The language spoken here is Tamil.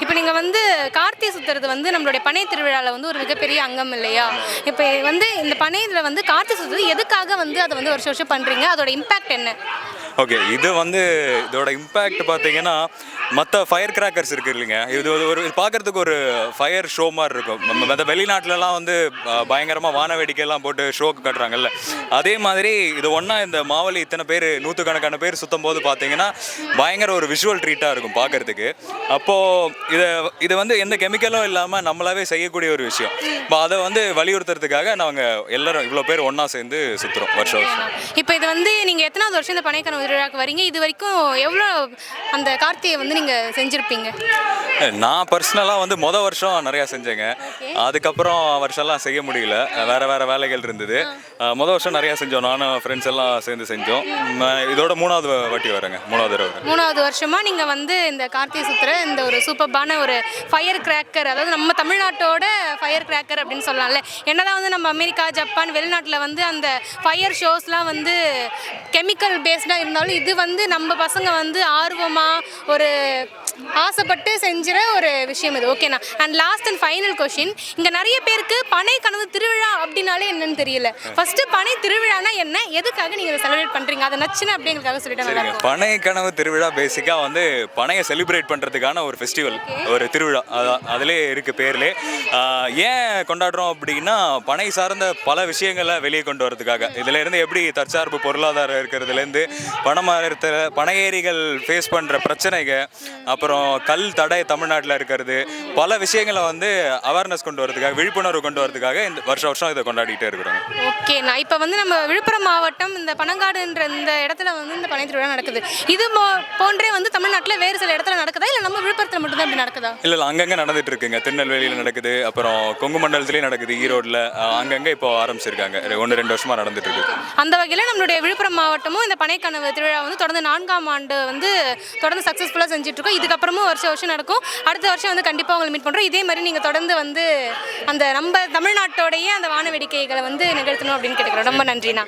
இப்போ நீங்கள் வந்து கார்த்திகை சுற்றுறது வந்து நம்மளுடைய பனை திருவிழாவில் வந்து ஒரு மிகப்பெரிய அங்கம் இல்லையா? இப்போ வந்து இந்த பனையில் வந்து கார்த்திகை சுற்றுறது எதுக்காக வந்து அதை வந்து வருஷம் வருஷம் பண்ணுறீங்க? அதோட இம்பேக்ட் என்ன? ஓகே, இது வந்து இதோட இம்பேக்ட் பார்த்தீங்கன்னா மற்ற ஃபயர் கிராக்கர்ஸ் இருக்குது இல்லைங்க, இது ஒரு பார்க்குறதுக்கு ஒரு ஃபயர் ஷோ மாதிரி இருக்கும். மற்ற வெளிநாட்டிலலாம் வந்து பயங்கரமாக வான வேடிக்கையெல்லாம் போட்டு ஷோக்கு கட்டுறாங்கல்ல, அதே மாதிரி இது ஒன்றா இந்த மாவலி இத்தனை பேர் நூற்றுக்கணக்கான பேர் சுற்றும் போது பார்த்தீங்கன்னா பயங்கர ஒரு விஷுவல் ட்ரீட்டாக இருக்கும் பார்க்குறதுக்கு. அப்போது இது வந்து எந்த கெமிக்கலும் இல்லாமல் நம்மளாவே செய்யக்கூடிய ஒரு விஷயம். இப்போ அதை வந்து வலியுறுத்துறதுக்காக நாங்கள் எல்லாரும் இவ்வளோ பேர் ஒன்றா சேர்ந்து சுற்றுறோம் வருஷம் வருஷம். இப்போ இது வந்து நீங்கள் எத்தனாவது வருஷம் இந்த பனைக்கனவு திருவிழாவுக்கு வரீங்க? இது வரைக்கும் எவ்வளோ அந்த கார்த்திகை வந்து நீங்கள் செஞ்சுருப்பீங்க? நான் பர்சனலாக வந்து வருஷம் நிறையா செஞ்சேங்க. அதுக்கப்புறம் வருஷம்லாம் செய்ய முடியல, வேறு வேலைகள் இருந்தது. வருஷம் நிறையா செஞ்சோம், நானும் ஃப்ரெண்ட்ஸ் எல்லாம் சேர்ந்து செஞ்சோம். இதோட 3வது வாட்டி வரேங்க, 3வது தடவை. 3வது வருஷமாக நீங்கள் வந்து இந்த கார்த்திகை சுற்றுற இந்த ஒரு சூப்பர்பான ஒரு ஃபயர் கிராக்கர், அதாவது நம்ம தமிழ்நாட்டோட ஃபயர் கிராக்கர் அப்படின்னு சொல்லலாம்ல. என்னதான் வந்து நம்ம அமெரிக்கா, ஜப்பான், வெளிநாட்டில் வந்து அந்த ஃபயர் ஷோஸ்லாம் வந்து கெமிக்கல் பேஸ்டாக இருந்தாலும் இது வந்து நம்ம பசங்க வந்து ஆர்வமாக ஒரு ஆசைப்பட்டு செஞ்சுற ஒரு விஷயம் இது. ஓகேண்ணா. And last and final question, இங்கே நிறைய பேருக்கு பனை கனவு திருவிழா அப்படின்னாலே என்னன்னு தெரியல. ஃபர்ஸ்ட் பனை திருவிழானா என்ன, எதுக்காக நீங்கள் இதை செலிப்ரேட் பண்ணுறீங்க, அதை நச்சுன்னு அப்படிங்கிறதுக்காக சொல்லிட்டாங்க. பனை கனவு திருவிழா பேசிக்காக வந்து பனையை செலிப்ரேட் பண்ணுறதுக்கான ஒரு ஃபெஸ்டிவல், ஒரு திருவிழா, அதிலே இருக்குது பேர்லே. ஏன் கொண்டாடுறோம் அப்படின்னா பனை சார்ந்த பல விஷயங்களை வெளியே கொண்டு வரதுக்காக. இதில் இருந்து எப்படி தற்சார்பு பொருளாதாரம் இருக்கிறதுலேருந்து பனைமரத்தில் பனையேரிகள் ஃபேஸ் பண்ணுற பிரச்சனைகள், அப்புறம் கல் தடை தமிழ்நாட்டில் இருக்கிறது, பல விஷயங்களை வந்து அவேர்னஸ் கொண்டு வரதுக்காக, விழிப்புணர்வு கொண்டு வரதுக்காக இந்த வருஷம் இதை கொண்டாடிட்டே இருக்கிறோம். ஓகே, நான் இப்போ வந்து நம்ம விழுப்புரம் மாவட்டம் இந்த பனங்காடுன்ற இந்த இடத்துல வந்து இந்த பனை திருவிழா நடக்குது. இது போன்றே வந்து தமிழ்நாட்டில் வேறு சில இடத்துல நடக்குதா, இல்லை நம்ம விழுப்புரத்தில் மட்டும்தான் இப்படி நடக்குதா? இல்லை, அங்கங்கே நடந்துட்டு இருக்குங்க. திருநெல்வேலியில் நடக்குது, அப்புறம் கொங்கு மண்டலத்திலேயே நடக்குது, ஈரோட்டில் அங்கங்கே இப்போ ஆரம்பிச்சிருக்காங்க. 1-2 வருஷமாக நடந்துட்டு இருக்கு. அந்த வகையில் நம்மளுடைய விழுப்புரம் மாவட்டமும் இந்த பனைக்கனவு திருவிழா வந்து தொடர்ந்து 4ஆம் ஆண்டு வந்து தொடர்ந்து சக்ஸஸ்ஃபுல்லாக செஞ்சுட்டு இருக்கோம். இதுக்கப்புறமும் வருஷம் நடக்கும். அடுத்த வருஷம் வந்து கண்டிப்பாக உங்களை மீட் பண்ணுறோம். இதே மாதிரி நீங்கள் தொடர்ந்து வந்து அந்த நம்ம தமிழ்நாட்டோடைய அந்த வான வேடிக்கைகளை வந்து நிகழ்த்தணும் அப்படின்னு கேட்டுக்கிறோம். ரொம்ப நன்றிண்ணா.